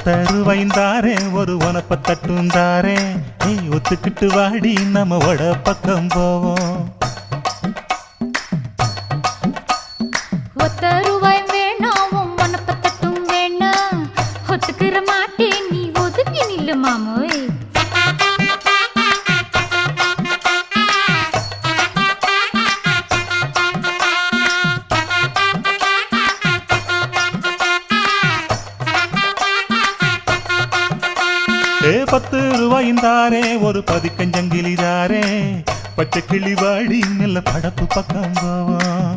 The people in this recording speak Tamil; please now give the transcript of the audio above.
10 ரூபாய்ந்தாரே ஒரு உனப்ப தட்டுந்தாரே ஏய் ஒத்துக்கிட்டு வாடி நம்ம வட பக்கம் போவோம் 10 ரூபாய் வேணாம் உனப்ப தட்டும் வேணாம் ஒத்துக்கிற மாட்டேன் நீ ஒதுங்கி நில்லு மாமோய் 10 ரூபாய்ந்தாரே ஒரு பதிக்கஞ்சங்கிலிதாரே பச்சை கிளி வாடி நல்ல படப்பு பக்கம் போவோம்